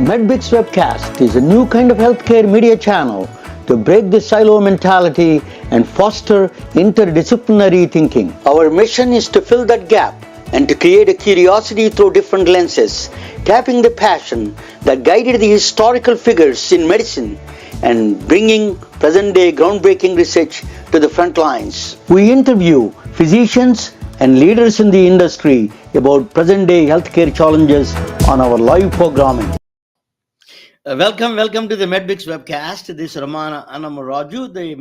MedBix Webcast is a new kind of healthcare media channel to break the silo mentality and foster interdisciplinary thinking. Our mission is to fill that gap and to create a curiosity through different lenses, tapping the passion that guided the historical figures in medicine and bringing present-day groundbreaking research to the front lines. We interview physicians and leaders in the industry about present-day healthcare challenges on our live programming. Welcome to the MedBix webcast. This is Ramana Annamaraju, the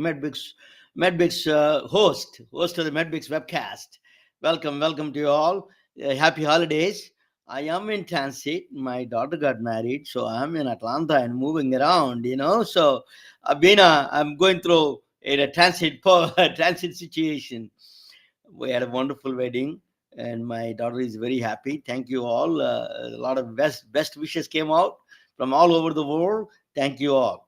MedBix host of the MedBix webcast. Welcome to you all. Happy holidays. I am in transit. My daughter got married, so I'm in Atlanta and moving around. So I'm going through a transit situation. We had a wonderful wedding, and my daughter is very happy. Thank you all. A lot of best wishes came out from all over the world. Thank you all.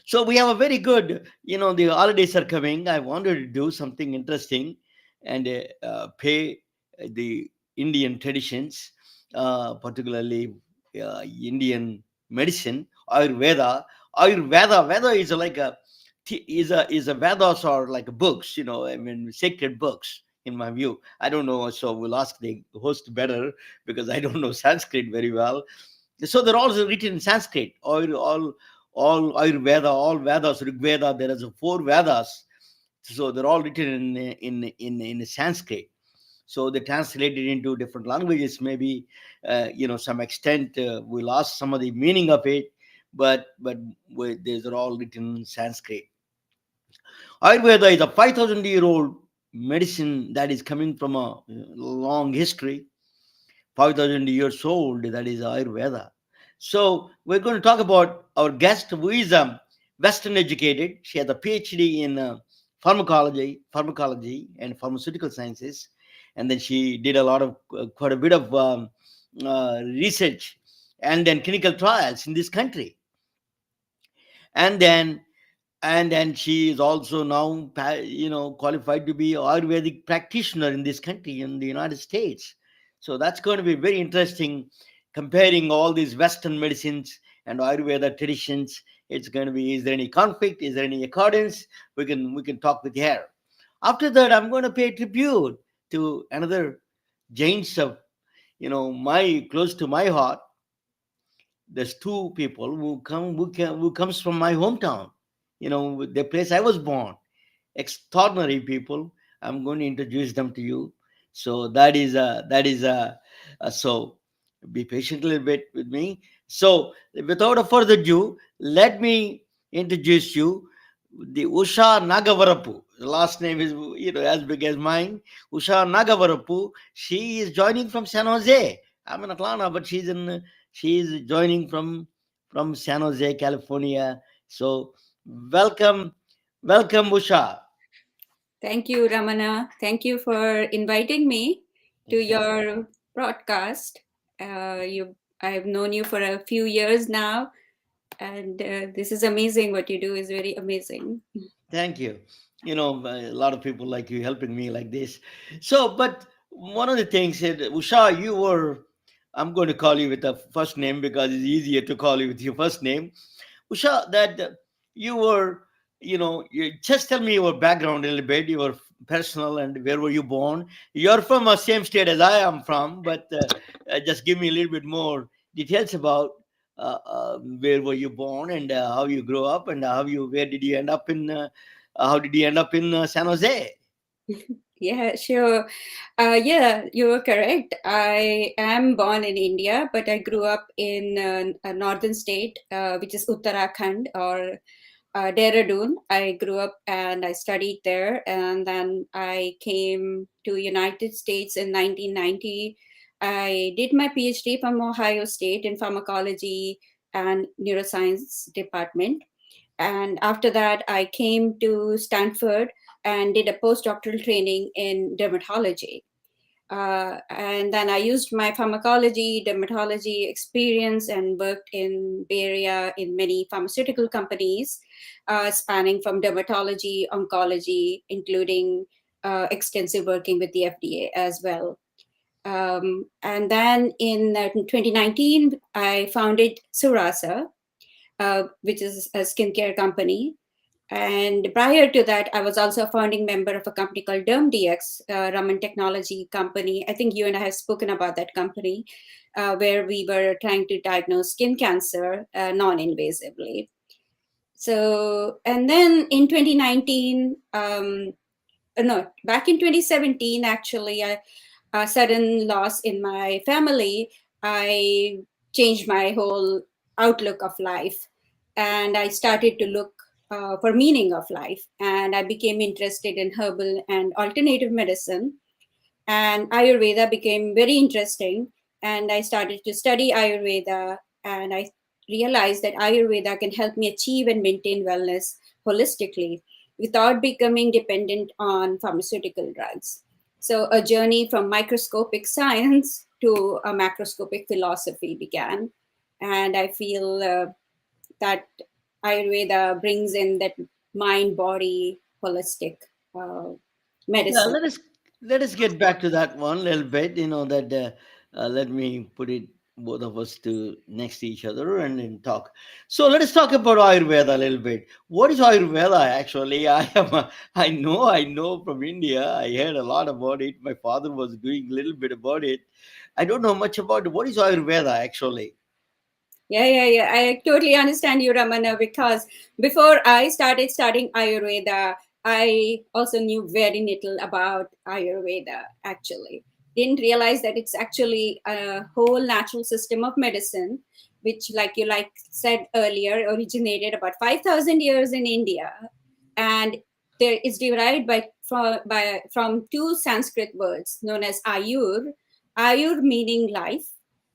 So we have a very good, the holidays are coming. I wanted to do something interesting and pay the Indian traditions, particularly Indian medicine, Ayurveda. Veda is like a Vedas are like books, sacred books in my view. I don't know, so we'll ask the host better because I don't know Sanskrit very well. So they're all written in Sanskrit. All Ayurveda, all Vedas, Rig Veda. There is 4 Vedas, so they're all written in Sanskrit. So they translated into different languages. Maybe some extent we lost some of the meaning of it, but these are all written in Sanskrit. Ayurveda is a 5,000-year-old medicine that is coming from a long history. 5,000 years old, that is Ayurveda. So we're going to talk about our guest, who is Western educated. She has a PhD in pharmacology and pharmaceutical sciences, and then she did quite a bit of research and then clinical trials in this country. And then she is also now qualified to be an Ayurvedic practitioner in this country, in the United States. So that's going to be very interesting, comparing all these Western medicines and Ayurveda traditions. It's going to be, is there any conflict? Is there any accordance? We can talk with her. After that, I'm going to pay tribute to another giants of, close to my heart. There's 2 people who comes from my hometown, the place I was born. Extraordinary people. I'm going to introduce them to you. So so be patient a little bit with me. So without a further ado, let me introduce you the Usha Nagavarapu. The last name is as big as mine. Usha Nagavarapu. She is joining from San Jose. I'm in Atlanta, but she is joining from San Jose, California. So welcome, Usha. Thank you, Ramana. Thank you for inviting me to your broadcast. I've known you for a few years now, and this is amazing. What you do is very amazing. Thank you. A lot of people like you helping me like this. So, but one of the things that Usha, you were, I'm going to call you with a first name because it's easier to call you with your first name. Usha, that you were, you just tell me your background a little bit, your personal, and where were you born? You're from the same state as I am from, but just give me a little bit more details about where were you born and how you grew up and where did you end up in, how did you end up in San Jose? Yeah, sure. Yeah, you are correct. I am born in India, but I grew up in a northern state, which is Uttarakhand or Dehradun. I grew up and I studied there, and then I came to United States in 1990. I did my PhD from Ohio State in pharmacology and neuroscience department, and after that I came to Stanford and did a postdoctoral training in dermatology. And then I used my pharmacology, dermatology experience and worked in Bay Area in many pharmaceutical companies, spanning from dermatology, oncology, including extensive working with the FDA as well. And then in 2019, I founded Surasa, which is a skincare company. And prior to that, I was also a founding member of a company called DermDX, Raman Technology Company. I think you and I have spoken about that company, where we were trying to diagnose skin cancer non-invasively. So, and then in 2019, no, back in 2017, actually, a sudden loss in my family, I changed my whole outlook of life. And I started to look for meaning of life. And I became interested in herbal and alternative medicine, and Ayurveda became very interesting. And I started to study Ayurveda, and I realized that Ayurveda can help me achieve and maintain wellness holistically without becoming dependent on pharmaceutical drugs. So, a journey from microscopic science to a macroscopic philosophy began. And I feel that Ayurveda brings in that mind body holistic uh, Yeah, medicine. let us get back to that one little bit. That let me put it both of us to next to each other and then talk. So let us talk about Ayurveda a little bit. What is Ayurveda actually? I know from India. I heard a lot about it. My father was doing a little bit about it. I don't know much about it. What is Ayurveda actually? Yeah. I totally understand you, Ramana, because before I started studying Ayurveda, I also knew very little about Ayurveda, actually. Didn't realize that it's actually a whole natural system of medicine, which, like you said earlier, originated about 5,000 years in India. And there is derived from two Sanskrit words known as Ayur meaning life,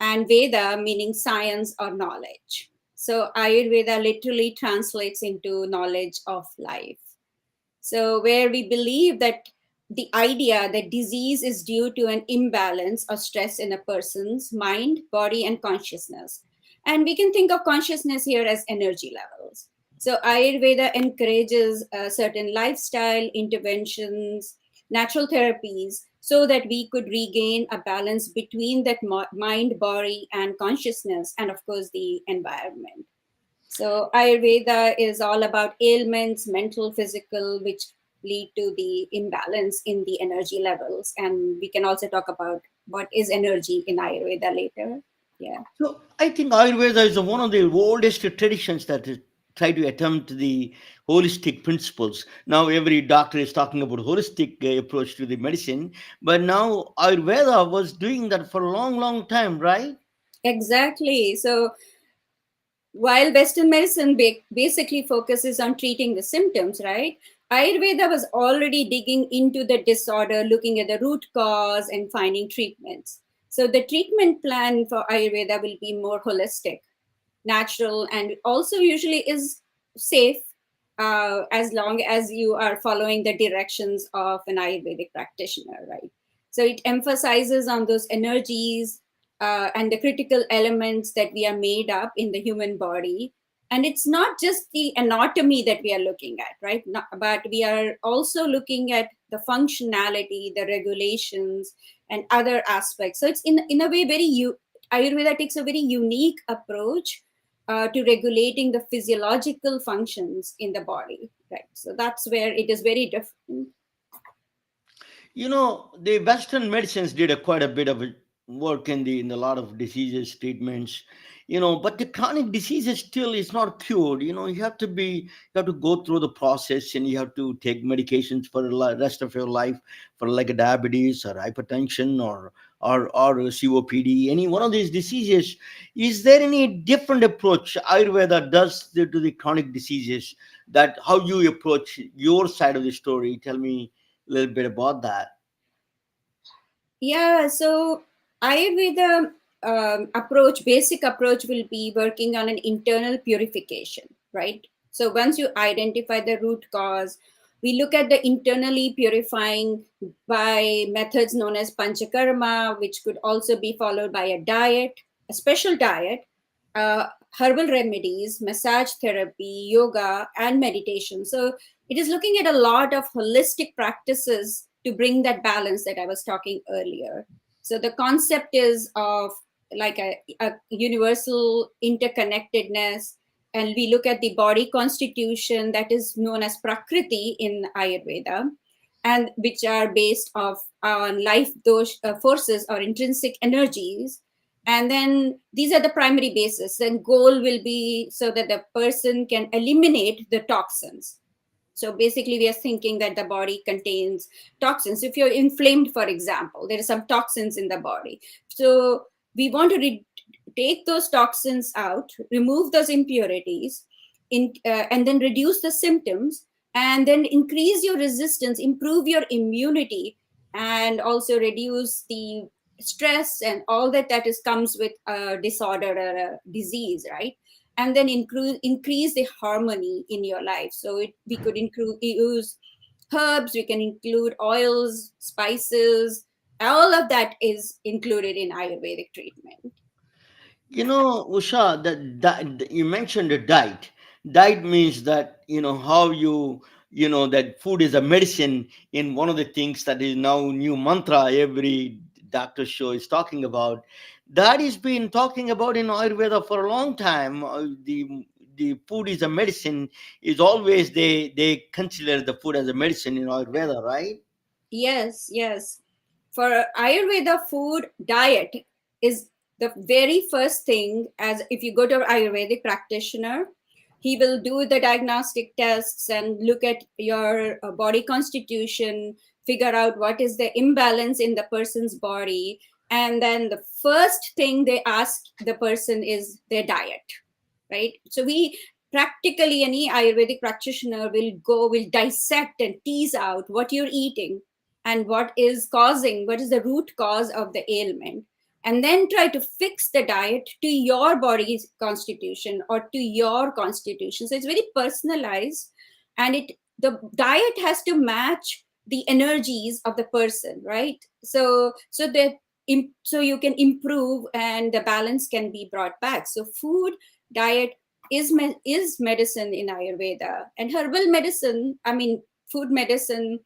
and Veda meaning science or knowledge. So Ayurveda literally translates into knowledge of life. So, where we believe that the idea that disease is due to an imbalance or stress in a person's mind, body, and consciousness. And we can think of consciousness here as energy levels. So, Ayurveda encourages certain lifestyle interventions, natural therapies, so that we could regain a balance between that mind, body, and consciousness, and of course, the environment. So Ayurveda is all about ailments, mental, physical, which lead to the imbalance in the energy levels. And we can also talk about what is energy in Ayurveda later. Yeah, So I think Ayurveda is one of the oldest traditions that try to attempt the holistic principles. Now every doctor is talking about holistic approach to the medicine, but now Ayurveda was doing that for a long, long time, right? exactly. So while Western medicine basically focuses on treating the symptoms, right? Ayurveda was already digging into the disorder, looking at the root cause and finding treatments. So the treatment plan for Ayurveda will be more holistic, natural, and also usually is safe, as long as you are following the directions of an Ayurvedic practitioner, right? So it emphasizes on those energies and the critical elements that we are made up in the human body. And it's not just the anatomy that we are looking at, right? But we are also looking at the functionality, the regulations, and other aspects. So it's in a way Ayurveda takes a very unique approach to regulating the physiological functions in the body, right? So that's where it is very different. The Western medicines did quite a bit of work in a lot of diseases treatments. But the chronic diseases still is not cured. You have to go through the process, and you have to take medications for the rest of your life, for like a diabetes or hypertension or COPD, any one of these diseases. Is there any different approach Ayurveda does to the chronic diseases, that how you approach your side of the story? Tell me a little bit about that. Yeah, so Ayurveda basic approach will be working on an internal purification, right? So once you identify the root cause, we look at the internally purifying by methods known as panchakarma, which could also be followed by a diet, a special diet, uh, herbal remedies, massage therapy, yoga, and meditation. So it is looking at a lot of holistic practices to bring that balance that I was talking earlier. So the concept is of like a universal interconnectedness, and we look at the body constitution that is known as prakriti in Ayurveda, and which are based off on life those forces or intrinsic energies. And then these are the primary basis. Then goal will be so that the person can eliminate the toxins. So basically, we are thinking that the body contains toxins. If you're inflamed, for example, there are some toxins in the body. So we want to take those toxins out, remove those impurities, and then reduce the symptoms, and then increase your resistance, improve your immunity, and also reduce the stress and all that is comes with a disorder or a disease, right? And then increase the harmony in your life. So we could use herbs, we can include oils, spices, all of that is included in Ayurvedic treatment. Usha, that you mentioned a diet. Diet means that how that food is a medicine. In one of the things that is now new mantra every doctor show is talking about. That is been talking about in Ayurveda for a long time. The food is a medicine is always they consider the food as a medicine in Ayurveda, right? Yes, yes. For Ayurveda, food diet is the very first thing. As if you go to an Ayurvedic practitioner, he will do the diagnostic tests and look at your body constitution, figure out what is the imbalance in the person's body, and then the first thing they ask the person is their diet, right? So we practically any Ayurvedic practitioner will dissect and tease out what you're eating and what is the root cause of the ailment, and then try to fix the diet to your body's constitution or to your constitution. So it's very personalized, and it the diet has to match the energies of the person, right? So you can improve and the balance can be brought back. So food diet is medicine in Ayurveda. And herbal medicine, I mean food medicine,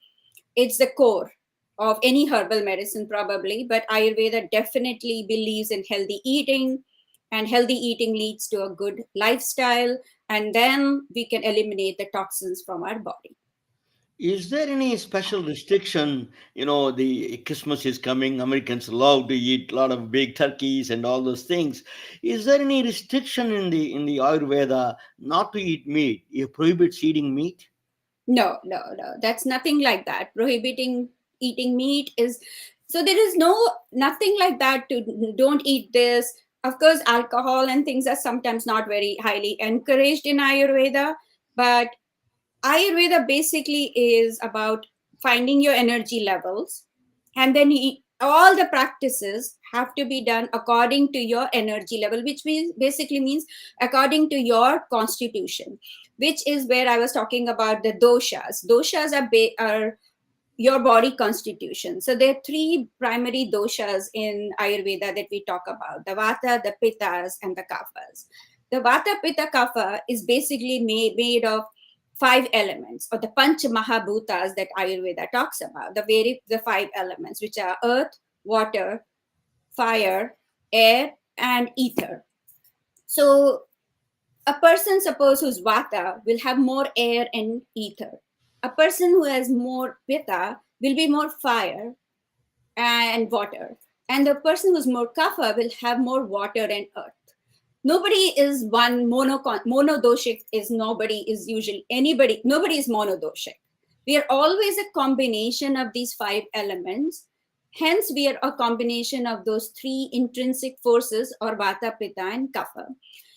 it's the core of any herbal medicine probably, but Ayurveda definitely believes in healthy eating, and healthy eating leads to a good lifestyle, and then we can eliminate the toxins from our body. Is there any special restriction? The Christmas is coming. Americans love to eat a lot of big turkeys and all those things. Is there any restriction in the Ayurveda not to eat meat? It prohibits eating meat. No, no, no. That's nothing like that. Prohibiting eating meat is, so there is nothing like that to don't eat this. Of course, alcohol and things are sometimes not very highly encouraged in Ayurveda, but Ayurveda basically is about finding your energy levels, and then all the practices have to be done according to your energy level, which basically means according to your constitution, which is where I was talking about the doshas. Doshas are your body constitution. So there are three primary doshas in Ayurveda that we talk about: the vata, the pittas, and the kaphas. the Vata Pitta Kapha is basically made of five elements, or the Panch Mahabhutas that Ayurveda talks about, the five elements, which are earth, water, fire, air, and ether. So a person, suppose, who's Vata will have more air and ether. A person who has more Pitta will be more fire and water. And the person who's more Kapha will have more water and earth. Nobody is one monodoshic. Is nobody is usually anybody. Nobody is monodoshic. We are always a combination of these five elements. Hence, we are a combination of those three intrinsic forces, or Vata, Pitta, and Kapha.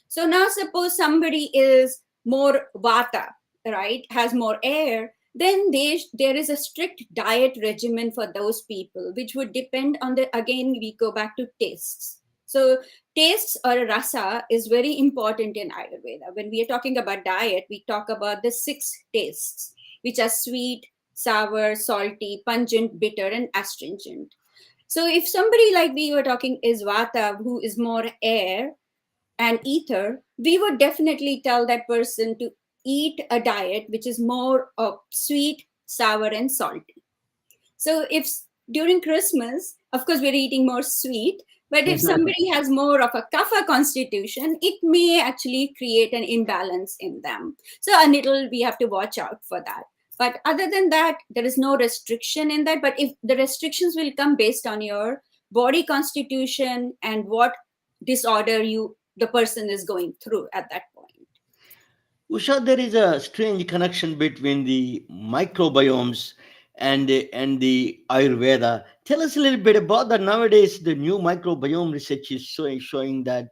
So now, suppose somebody is more Vata, right, has more air, then there is a strict diet regimen for those people, which would depend on again, we go back to tastes. So tastes, or rasa, is very important in Ayurveda. When we are talking about diet, we talk about the six tastes, which are sweet, sour, salty, pungent, bitter, and astringent. So if somebody, like we were talking, is Vata, who is more air and ether, we would definitely tell that person to eat a diet which is more of sweet, sour, and salty. So if during Christmas, of course, we're eating more sweet, but if somebody has more of a kapha constitution, it may actually create an imbalance in them. So a little, we have to watch out for that. But other than that, there is no restriction in that. But if the restrictions will come based on your body constitution and what disorder the person is going through at that point. Usha, there is a strange connection between the microbiomes and the Ayurveda. Tell us a little bit about that. Nowadays, the new microbiome research is showing that,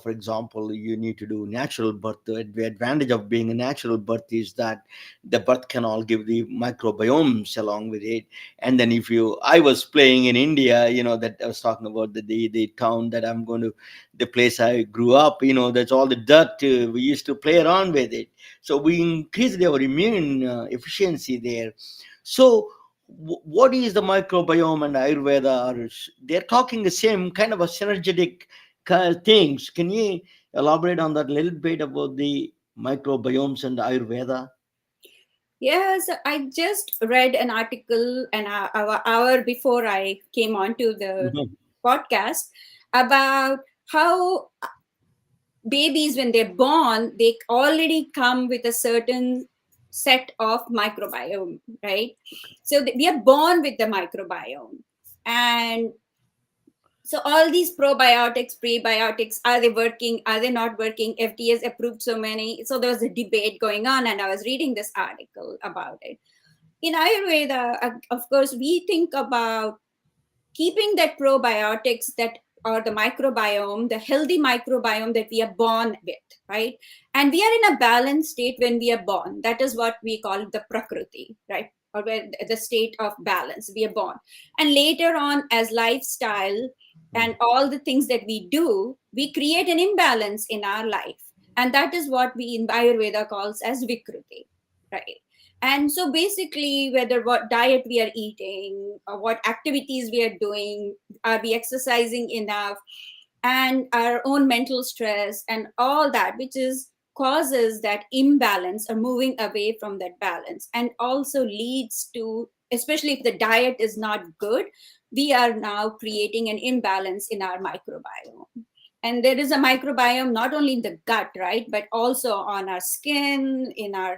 for example, you need to do natural birth. The advantage of being a natural birth is that the birth can all give the microbiomes along with it. And then I was playing in India, that I was talking about the town that I'm going to, the place I grew up, that's all the dirt. We used to play around with it. So we increased our immune efficiency there. So, what is the microbiome and Ayurveda? They're talking the same kind of a synergetic kind of things. Can you elaborate on that a little bit about the microbiomes and Ayurveda? Yes, I just read an article an hour before I came onto the Mhm. podcast about how babies, when they're born, they already come with a certain set of microbiome, right? So we are born with the microbiome. And so all these probiotics, prebiotics, are they working? Are they not working? FDA has approved so many. So there was a debate going on, and I was reading this article about it. In Ayurveda, of course, we think about keeping that probiotics, that, or the microbiome, the healthy microbiome that we are born with, right? And we are in a balanced state when we are born. That is what we call the prakriti, right? Or the state of balance. We are born. And later on, as lifestyle and all the things that we do, we create an imbalance in our life. And that is what we in Ayurveda calls as vikruti, right? And so basically, whether what diet we are eating, or what activities we are doing, are we exercising enough, and our own mental stress and all that, which is causes that imbalance or moving away from that balance, and also leads to, especially if the diet is not good, we are now creating an imbalance in our microbiome. And there is a microbiome not only in the gut, right, but also on our skin, in our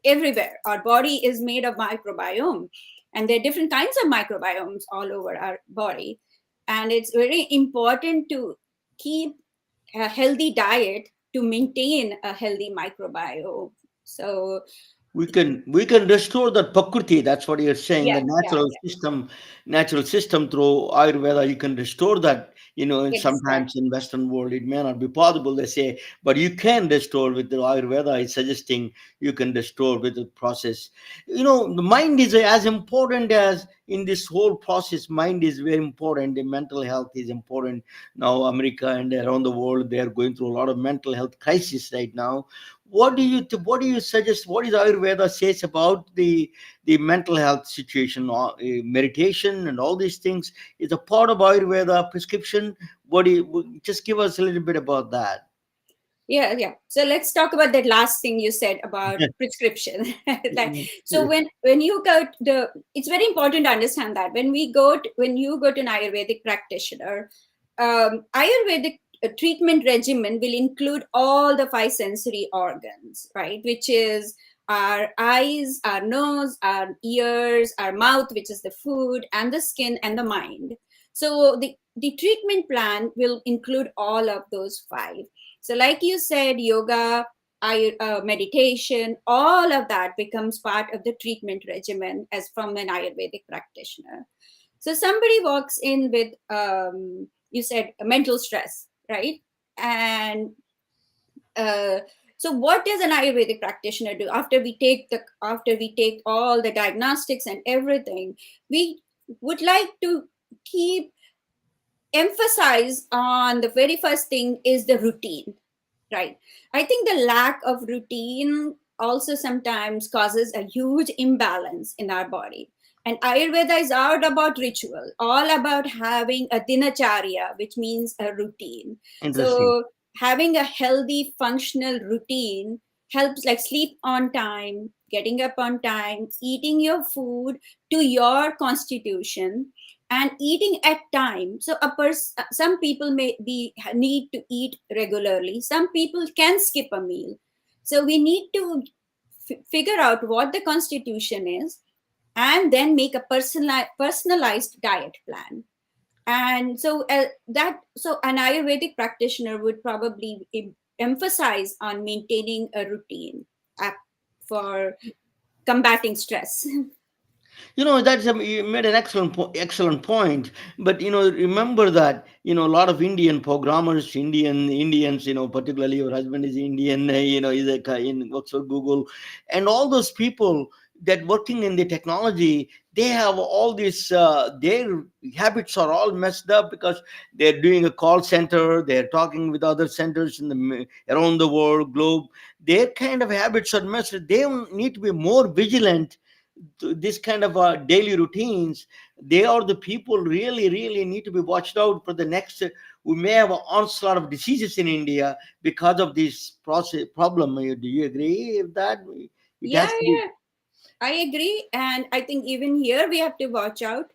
everywhere. Our body is made of microbiome, and there are different kinds of microbiomes all over our body. And it's very important to keep a healthy diet to maintain a healthy microbiome. So, We can restore that prakriti. That's what you're saying. yeah, The yeah, natural system through Ayurveda. You can restore that. And yeah, sometimes in Western world it may not be possible. They say, but you can restore with the Ayurveda. Is suggesting you can restore with the process. The mind is as important as in this whole process. Mind is very important. The mental health is important. Now America and around the world, they are going through a lot of mental health crisis right now. What do you suggest? What is Ayurveda says about the mental health situation? Meditation and all these things is a part of Ayurveda prescription. Just give us a little bit about that. Yeah. So let's talk about that last thing you said about prescription. Like, so when you go to the, it's very important to understand that when you go to an Ayurvedic practitioner, Ayurvedic treatment regimen will include all the five sensory organs, right? Which is our eyes, our nose, our ears, our mouth, which is the food, and the skin and the mind. So the treatment plan will include all of those five. So, like you said, yoga, meditation, all of that becomes part of the treatment regimen as from an Ayurvedic practitioner. So, somebody walks in with, you said, mental stress, right? And uh, so, what does an Ayurvedic practitioner do after we take all the diagnostics and everything? We would like to keep emphasize on the very first thing is the routine. Right. I think the lack of routine also sometimes causes a huge imbalance in our body. And Ayurveda is all about ritual, all about having a dinacharya, which means a routine. Interesting. So having a healthy, functional routine helps, like sleep on time, getting up on time, eating your food to your constitution, and eating at time. So some people may be need to eat regularly, some people can skip a meal. So we need to figure out what the constitution is, and then make a personalized diet plan. And so that so an Ayurvedic practitioner would probably emphasize on maintaining a routine uh, for combating stress. That's you made an excellent point. But remember that a lot of Indian programmers, Indians, particularly your husband is Indian, is a works for Google, and all those people that working in the technology, they have all these their habits are all messed up because they're doing a call center, they're talking with other centers around the world globe. Their kind of habits are messed. They need to be more vigilant to this kind of daily routines. They are the people really need to be watched out for the next. We may have an onslaught of diseases in India because of this process problem. Do you agree with that? It Yeah, has to be. yeah. I agree, and I think even here we have to watch out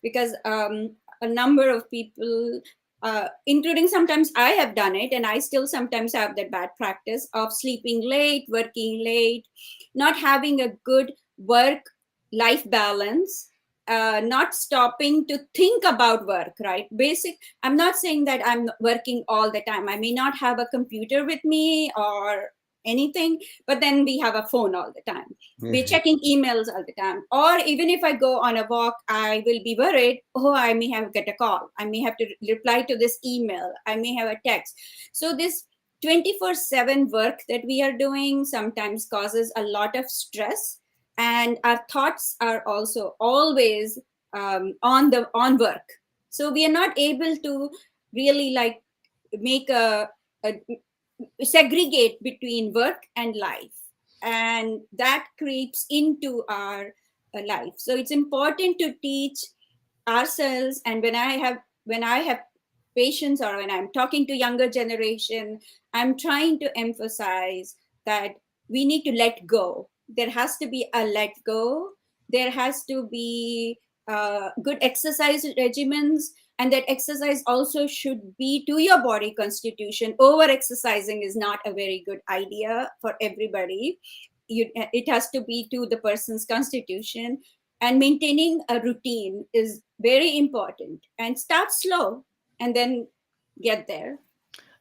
because a number of people, including sometimes I have done it, and I still sometimes have that bad practice of sleeping late, working late, not having a good work life balance, not stopping to think about work. Right? Basic. I'm not saying that I'm working all the time. I may not have a computer with me or anything, but then we have a phone all the time, we're Yeah. checking emails all the time. Or even if I go on a walk, I will be worried, oh, I may have get a call, I may have to reply to this email, I may have a text. So this 24/7 work that we are doing sometimes causes a lot of stress, and our thoughts are also always on work. So we are not able to really like make a segregate between work and life, and that creeps into our life. So it's important to teach ourselves, and when I have patients, or when I'm talking to younger generation, I'm trying to emphasize that we need to let go. There has to be a let go. There has to be good exercise regimens, and that exercise also should be to your body constitution. Over exercising is not a very good idea for everybody. It has to be to the person's constitution, and maintaining a routine is very important, and start slow and then get there.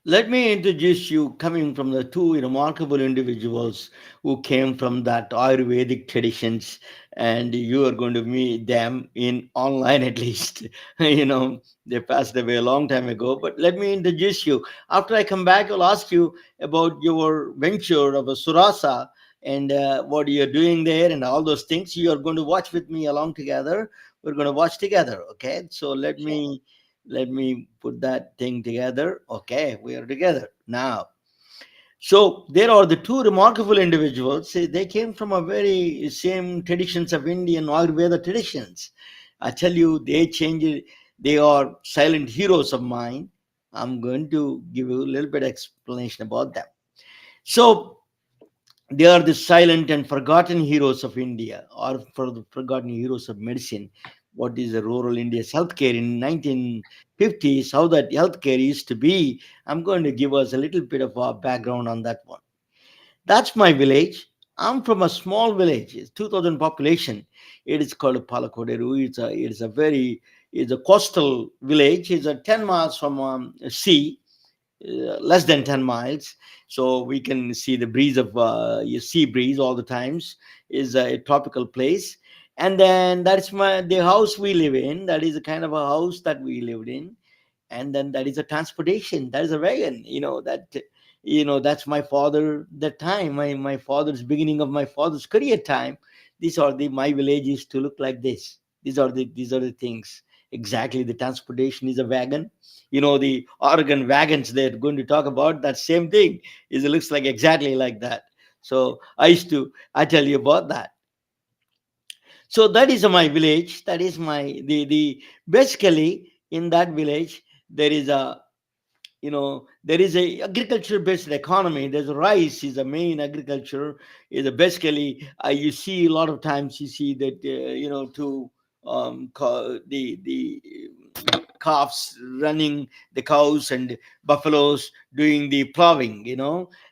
Let me introduce you, coming from the two remarkable individuals who came from that Ayurvedic traditions, and you are going to meet them in online at least. They passed away a long time ago. But let me introduce you. After I come back, I'll ask you about your venture of a Surasa and what you're doing there and all those things. You are going to watch with me along together. We're going to watch together. Okay. So Sure. let me put that thing together. Okay, we are together now. So there are the two remarkable individuals. They came from a very same traditions of Indian Ayurveda traditions. I tell you, they changed. They are silent heroes of mine. I'm going to give you a little bit explanation about them. So they are the silent and forgotten heroes of India, or for the forgotten heroes of medicine. What is the rural India's healthcare in 1950s? How that healthcare used to be? I'm going to give us a little bit of a background on that one. That's my village. I'm from a small village. It's 2,000 population. It is called Palakoderu. It's a coastal village. It's a 10 miles from sea, less than 10 miles, so we can see the breeze of sea breeze all the times. Is a tropical place. And then that's the house we live in. That is a kind of a house that we lived in. And then that is a transportation, that is a wagon, that's my father, that time, my father's beginning of my father's career time. These are the my village used to look like this. These are the things. Exactly, the transportation is a wagon. The Oregon wagons they're going to talk about, that same thing is, it looks like exactly like that. So I tell you about that. So that is my village. That is my the basically in that village there is a, there is a agriculture based economy. There's rice is the main agriculture. Is a basically, you see a lot of times, you see that, to the calves running, the cows and buffaloes doing the plowing,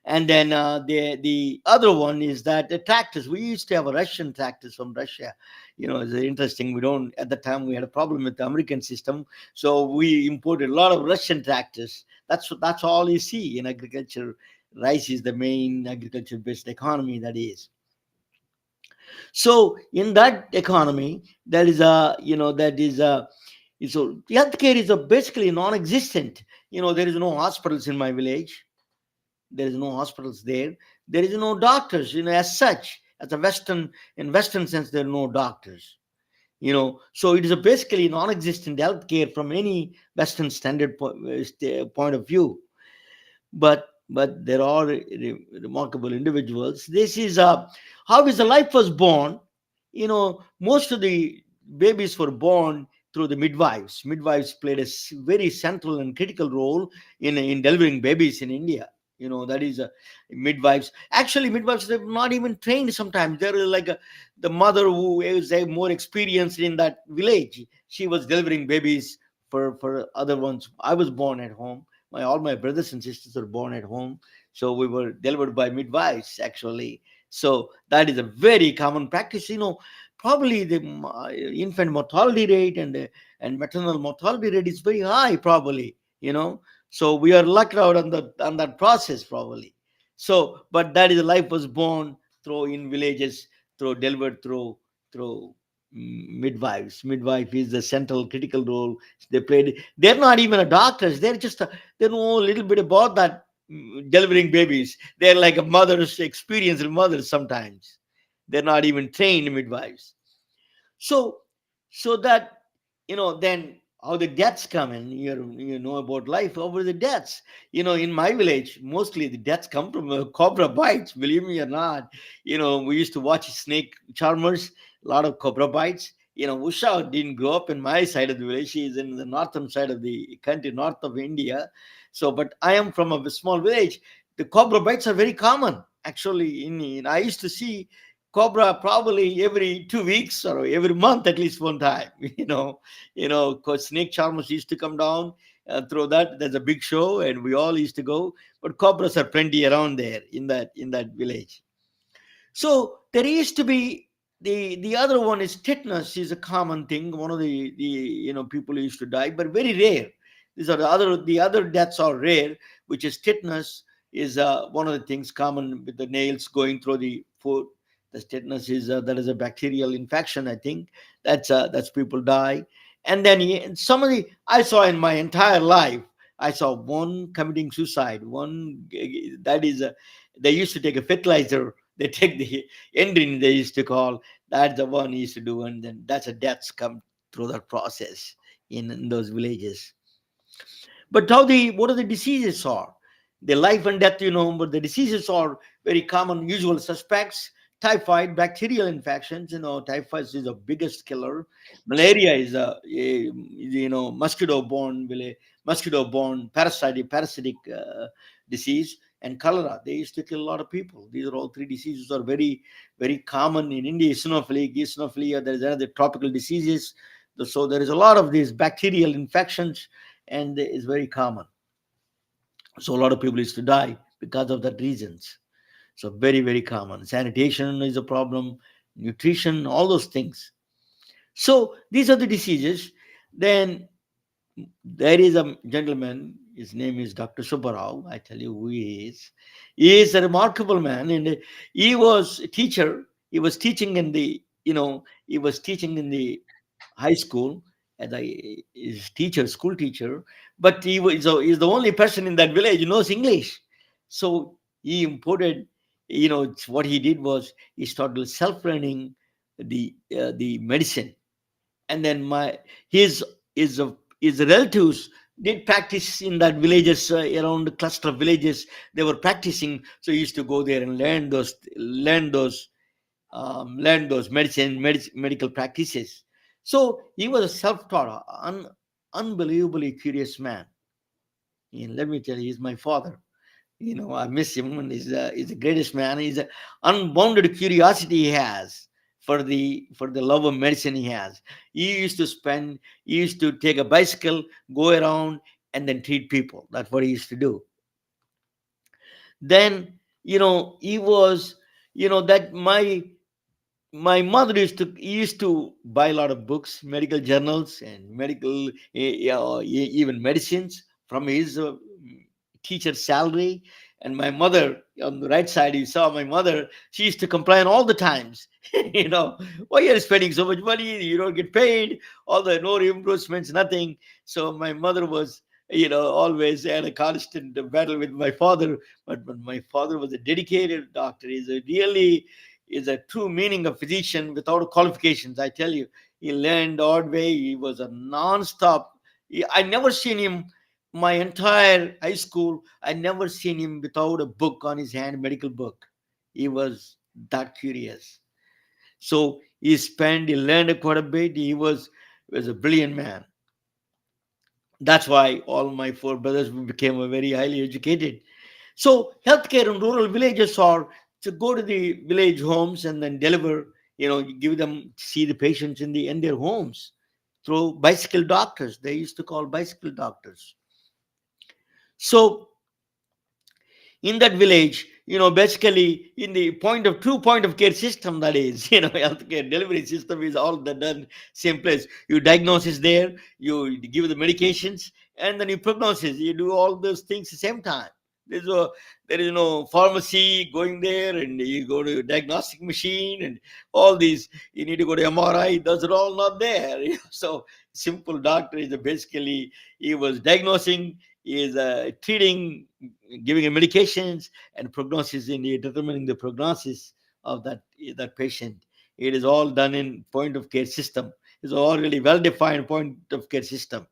and then the other one is that the tractors. We used to have a Russian tractors from Russia. It's interesting. We don't, at the time we had a problem with the American system, so we imported a lot of Russian tractors. That's all you see in agriculture. Rice is the main agriculture based economy, that is. So in that economy, there is a, that is a, so healthcare is a basically non-existent. There is no hospitals in my village. There is no hospitals there. There is no doctors, as such. As a Western, in Western sense, there are no doctors. So it is a basically non-existent healthcare from any Western standard point of view. But there are remarkable individuals. This is how is the life was born. Most of the babies were born through the midwives. Midwives played a very central and critical role in delivering babies in India. That is midwives. Actually, midwives, they're not even trained. Sometimes they're like the mother who is more experienced in that village. She was delivering babies for other ones. I was born at home. All my brothers and sisters were born at home, so we were delivered by midwives, actually. So that is a very common practice. Probably the infant mortality rate and maternal mortality rate is very high, probably. So we are lucked out on that process, probably. So, but that is, life was born through in villages, through delivered through midwives. Midwife is the central critical role they played. They're not even a doctors. They're just they know a little bit about that, delivering babies. They're like a mother's experienced mothers sometimes. They're not even trained midwives. So so that, then how the deaths come in. You know about life over the deaths. In my village, mostly the deaths come from cobra bites, believe me or not. We used to watch Snake Charmers, a lot of cobra bites. Usha didn't grow up in my side of the village. She is in the northern side of the country, north of India. So, but I am from a small village. The cobra bites are very common, actually. I used to see cobra probably every 2 weeks or every month, at least one time. Because Snake Charmers used to come down through that. There's a big show, and we all used to go. But cobras are plenty around there in that village. So there used to be the other one is tetanus is a common thing. One of the people used to die, but very rare. These are the other deaths are rare, which is tetanus is one of the things common with the nails going through the foot. The tetanus is that is a bacterial infection. I think that's people die, and then some of the I saw in my entire life. I saw one committing suicide. One that is they used to take a fertilizer. They take the ending they used to call. That's the one he used to do, and then that's a deaths come through that process in those villages. But what are the diseases are? The life and death, but the diseases are very common, usual suspects. Typhoid, bacterial infections, typhoid is the biggest killer. Malaria is a mosquito-borne parasitic disease. and cholera. They used to kill a lot of people. These are all three diseases are very, very common in India. Eosinophilia, there is another tropical diseases. So there is a lot of these bacterial infections, and it's very common. So a lot of people used to die because of that reasons. So very, very common. Sanitation is a problem, nutrition, all those things. So these are the diseases. Then there is a gentleman, his name is Dr. Subbarao. I tell you who he is. He is a remarkable man, and he was a teacher. He was teaching in the, he was teaching in the high school as a his teacher, school teacher. But he's the only person in that village who knows English. So he imported, what he did was he started self-learning the medicine. And then his his his relatives did practice in that villages, around the cluster of villages. They were practicing, so he used to go there and learn those medical practices. So he was a self-taught, unbelievably curious man. And let me tell you, he's my father. I miss him, and he's the greatest man. He's a unbounded curiosity he has for the love of medicine he has. He used to take a bicycle, go around, and then treat people. That's what he used to do. Then, he was, that my mother used to buy a lot of books, medical journals, and medical, even medicines from his teacher's salary. And my mother, on the right side, you saw my mother. She used to complain all the times. Why you're spending so much money? You don't get paid. All the no reimbursements, nothing. So my mother was, always had a constant battle with my father. But my father was a dedicated doctor. Is a true meaning of physician without qualifications. I tell you, he learned the hard way. He was a non-stop. I never seen him my entire high school. I never seen him without a book on his hand, medical book. He was that curious. So he learned quite a bit. He was a brilliant man. That's why all my four brothers became a very highly educated. So healthcare in rural villages are to go to the village homes and then deliver, give them see the patients in their homes through bicycle doctors. They used to call bicycle doctors. So in that village, basically in the point of care system, that is, healthcare delivery system is all that done same place. You diagnose is there, you give the medications, and then you prognosis. You do all those things at the same time. There's a there is no pharmacy going there, and you go to a diagnostic machine and all these. You need to go to MRI. Those are all not there. So simple doctor is basically he was diagnosing, he is treating, giving him medications, and prognosis in determining the prognosis of that patient. It is all done in point of care system. It's all really well defined point of care system.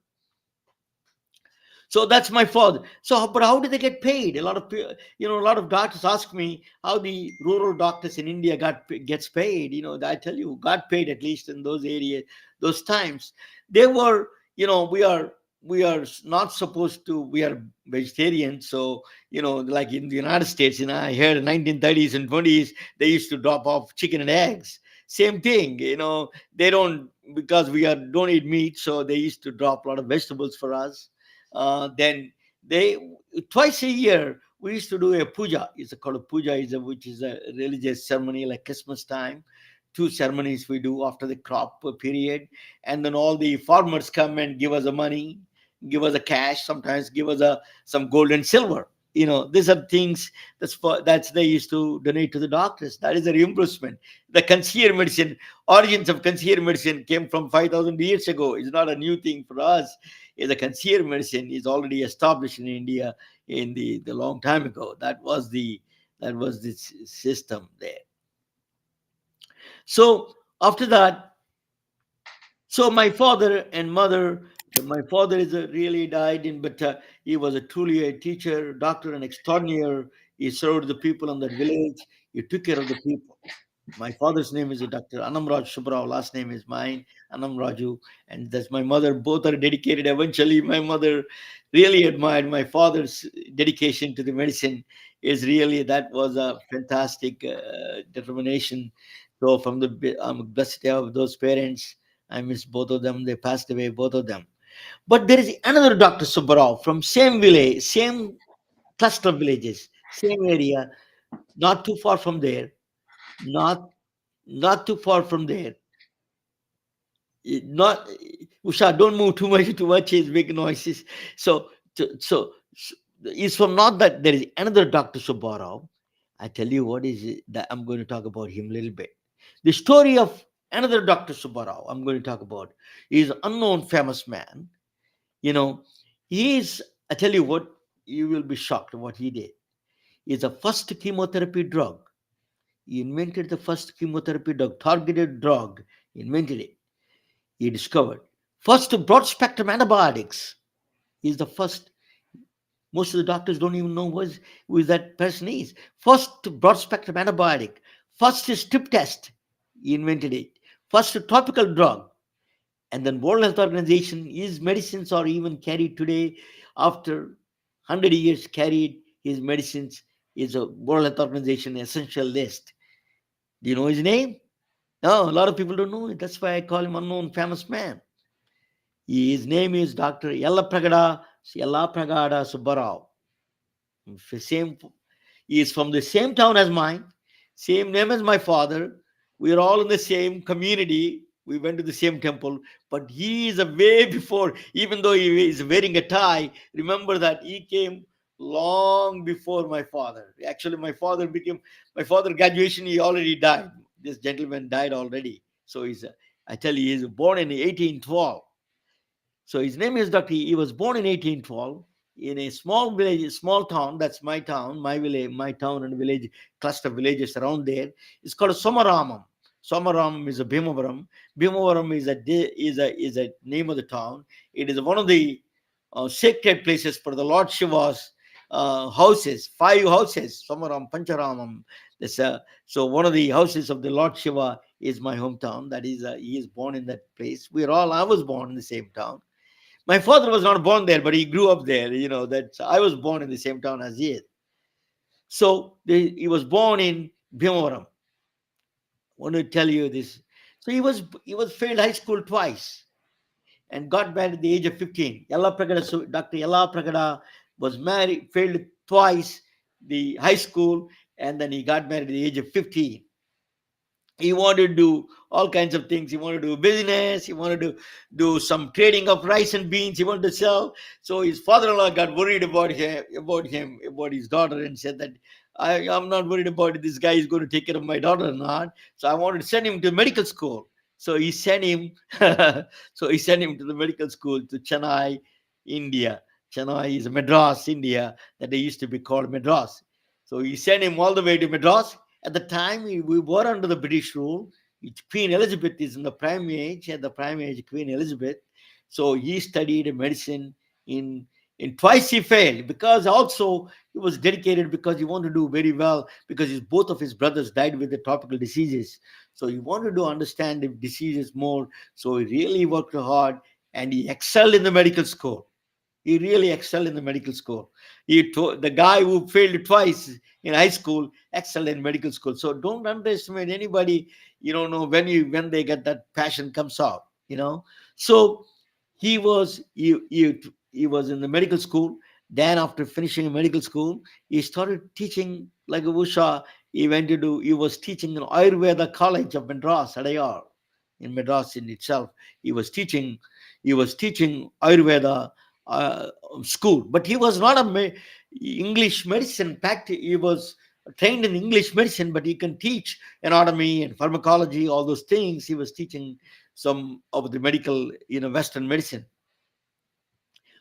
So that's my father. So, but how do they get paid? A lot of doctors ask me how the rural doctors in India gets paid. I tell you, got paid at least in those areas, those times. They were, we are not supposed to. We are vegetarians, so like in the United States, I heard in 1930s and 20s they used to drop off chicken and eggs. Same thing, they don't, because we don't eat meat, so they used to drop a lot of vegetables for us. Then they twice a year we used to do a puja. It's called a puja, which is a religious ceremony like Christmas time. Two ceremonies we do after the crop period, and then all the farmers come and give us the money, give us a cash, sometimes give us some gold and silver. These are things that's they used to donate to the doctors. That is a reimbursement. The concierge medicine, origins of concierge medicine came from 5,000 years ago. It's not a new thing for us. The concierge medicine is already established in India in the long time ago. That was the system there. So after that, so my father and mother, my father is really died in, but he was a truly a teacher, doctor, and extraordinary. He served the people in that village. He took care of the people. My father's name is Dr. Anamraj Subrao. Last name is mine, Anamraju, and that's my mother. Both are dedicated. Eventually, my mother really admired my father's dedication to the medicine. is really, that was a fantastic determination. So from the blessed to have those parents. I miss both of them. They passed away, both of them. But there is another Dr. Subbarao from same village, same cluster of villages, same area, not too far from there, not not too far from there. Not Usha, don't move too much. Too much is big noises. So, so it's from not that there is another Dr. Subbarao. I tell you what is it that I'm going to talk about him a little bit. The story of another Dr. Subbarao I'm going to talk about is unknown famous man. You know, he is. I tell you what, you will be shocked what he did. He's the first chemotherapy drug. He invented the first chemotherapy drug, targeted drug. He invented it. He discovered. First broad spectrum antibiotics. He's the first. Most of the doctors don't even know who that person is. First broad spectrum antibiotic. First strip test. He invented it. First topical drug. And then World Health Organization, his medicines are even carried today after 100 years carried. His medicines is a World Health Organization essential list. Do you know his name? No, a lot of people don't know it. That's why I call him unknown famous man. His name is Dr. Yella Pragada Subbarao. Same, he is from the same town as mine, same name as my father. We are all in the same community. We went to the same temple, but he is a way before, even though he is wearing a tie. Remember that he came long before my father. Actually, my father graduation, he already died. This gentleman died already. So I tell you, he's born in 1812. So his name is Dr. He was born in 1812 in a small village, small town. That's my town, my village, my town and village, cluster of villages around there. It's called Somaramam. Somaramam is a Bhimavaram. Bhimavaram is a name of the town. It is one of the sacred places for the Lord Shiva's houses, five houses, Somaram, Pancharamam. So one of the houses of the Lord Shiva is my hometown. That is, he is born in that place. I was born in the same town. My father was not born there, but he grew up there. That I was born in the same town as he is. So he was born in Bhimavaram. I want to tell you this. So he was failed high school twice and got married at the age of 15. Dr. Yella Pragada was married, failed twice the high school, and then he got married at the age of 15. He wanted to do all kinds of things. He wanted to do business. He wanted to do some trading of rice and beans. He wanted to sell. So his father-in-law got worried about his daughter, and said that I'm not worried about it. This guy is going to take care of my daughter or not. So I wanted to send him to medical school. So he sent him. So he sent him to the medical school to Chennai, India. Chennai is Madras, India. That they used to be called Madras. So he sent him all the way to Madras. At the time, we were under the British rule. Queen Elizabeth is in the prime age, at the prime age, Queen Elizabeth. So he studied medicine in twice he failed, because also he was dedicated, because he wanted to do very well, because both of his brothers died with the tropical diseases. So he wanted to understand the diseases more. So he really worked hard, and he excelled in the medical school. He really excelled in the medical school. The guy who failed twice in high school excelled in medical school. So don't underestimate anybody. You don't know when they get that passion comes out. So he was in the medical school. Then after finishing medical school, he started teaching like a Usha. He was teaching in Ayurveda College of Madras, Adayar, in Madras in itself. He was teaching. He was teaching Ayurveda uh, school, but he was not English medicine. In fact, he was trained in English medicine, but he can teach anatomy and pharmacology, all those things. He was teaching some of the medical, Western medicine.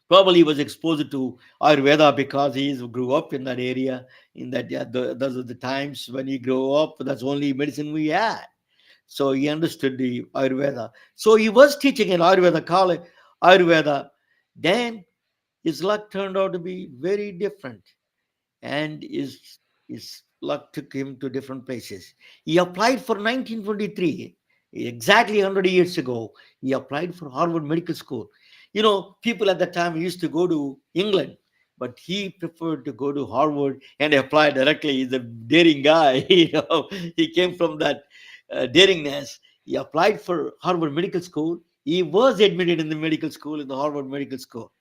Probably he was exposed to Ayurveda because he grew up in that area. In that, yeah, those are the times when he grew up. That's the only medicine we had. So he understood the Ayurveda. So he was teaching in Ayurveda college, Ayurveda. Then his luck turned out to be very different, and his luck took him to different places. He applied for 1923, exactly 100 years ago. He applied for Harvard Medical School. People at that time used to go to England, but he preferred to go to Harvard and apply directly. He's a daring guy. He came from that daringness. He applied for Harvard Medical School. He was admitted in the medical school, in the Harvard Medical School.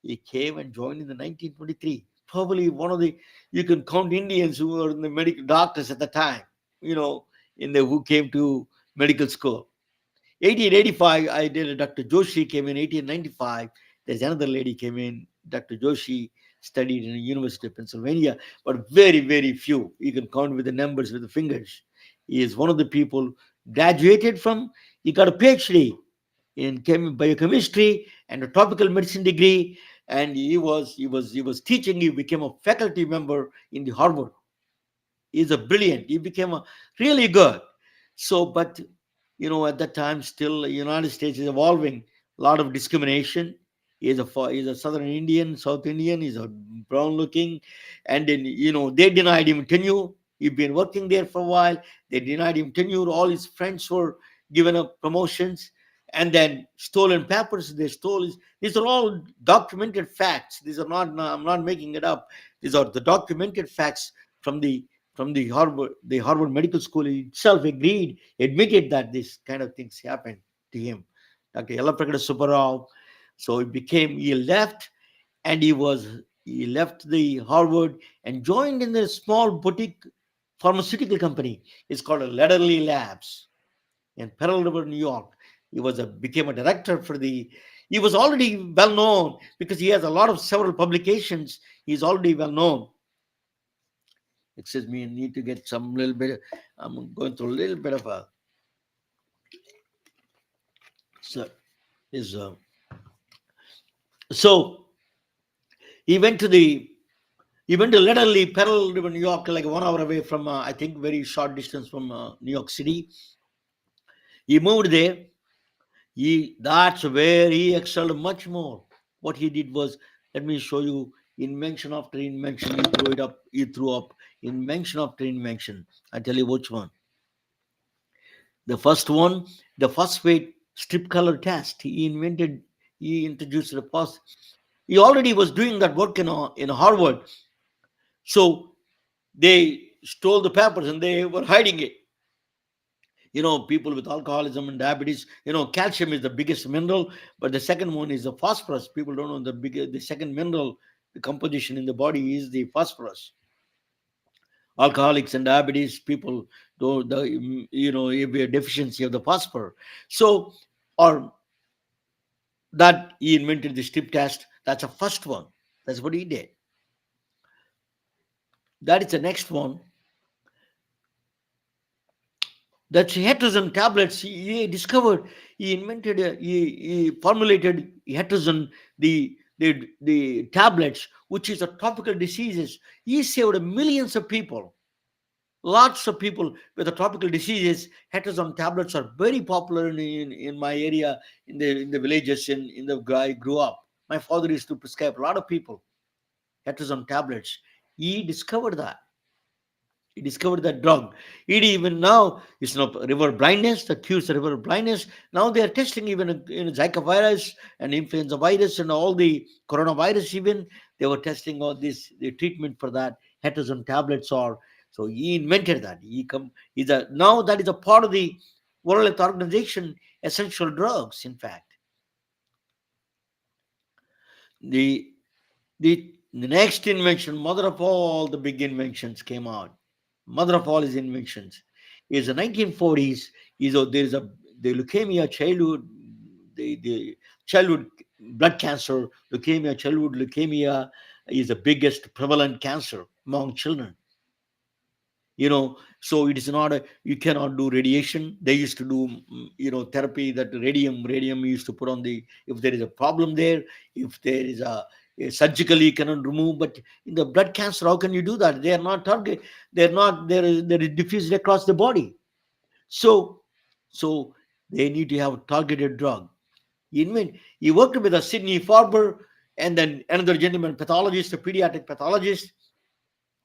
He came and joined in the 1923. Probably one of the, you can count Indians who were in the medical doctors at the time, you know, in the who came to medical school. 1885, I did. Dr. Joshi came in 1895. There's another lady came in. Dr. Joshi studied in the University of Pennsylvania, but very, very few. You can count with the numbers with the fingers. He is one of the people graduated from. He got a PhD in biochemistry and a tropical medicine degree, and he was teaching. He became a faculty member in the Harvard. He's a brilliant. He became a really good. So, but at that time, still, the United States is evolving. A lot of discrimination. He's a Southern Indian, South Indian. He's a brown looking, and then they denied him tenure. He'd been working there for a while. They denied him tenure. All his friends were given up promotions, and then stolen papers. They stole his. These are all documented facts. These are not. I'm not making it up. These are the documented facts from the Harvard Medical School itself admitted that this kind of things happened to him. Dr. Yellaprakada Subbarao. So he left, and he left the Harvard and joined in the small boutique pharmaceutical company. It's called Ledderly Labs in Pearl River, New York. Became a director for the. He was already well known because he has a lot of several publications. He's already well known. Excuse me, I need to get some little bit. I'm going through a little bit of a. So, is so he went to the he went to literally Pearl River, New York, like 1 hour away from I think very short distance from New York City. He moved there. That's where he excelled much more. What he did was, let me show you invention after invention. He threw up invention after invention. I tell you which one. The first one, the phosphate strip color test. He introduced the first. He already was doing that work in Harvard. So they stole the papers and they were hiding it. People with alcoholism and diabetes, calcium is the biggest mineral, but the second one is the phosphorus. People don't know the second mineral, the composition in the body is the phosphorus. Alcoholics and diabetes people don't, if a deficiency of the phosphorus. So, or that he invented the strip test. That's the first one. That's what he did. That is the next one. That's heterogen tablets. He discovered. He formulated heterogen, the tablets, which is a tropical diseases. He saved millions of people. Lots of people with the tropical diseases. Heterogen tablets are very popular in my area, in the villages in the guy grew up. My father used to prescribe a lot of people heterogen tablets. He discovered that. He discovered that drug. It even now it's not river blindness that cures the river blindness. Now they are testing even in Zika virus and influenza virus and all the coronavirus. Even they were testing all this the treatment for that heterogen tablets. Or so he invented that. Now that is a part of the World Health Organization essential drugs. In fact, the the next invention, mother of all the big inventions, came out. Mother of all his inventions is the 1940s. There is the leukemia childhood, the childhood blood cancer, childhood leukemia is the biggest prevalent cancer among children. So it is not you cannot do radiation. They used to do therapy, that radium used to put on the, if there is a problem there, if there is surgically you cannot remove. But in the blood cancer, how can you do that? They are not target. They're diffused across the body. So they need to have a targeted drug. He worked with a Sidney Farber and then another gentleman, pathologist, a pediatric pathologist.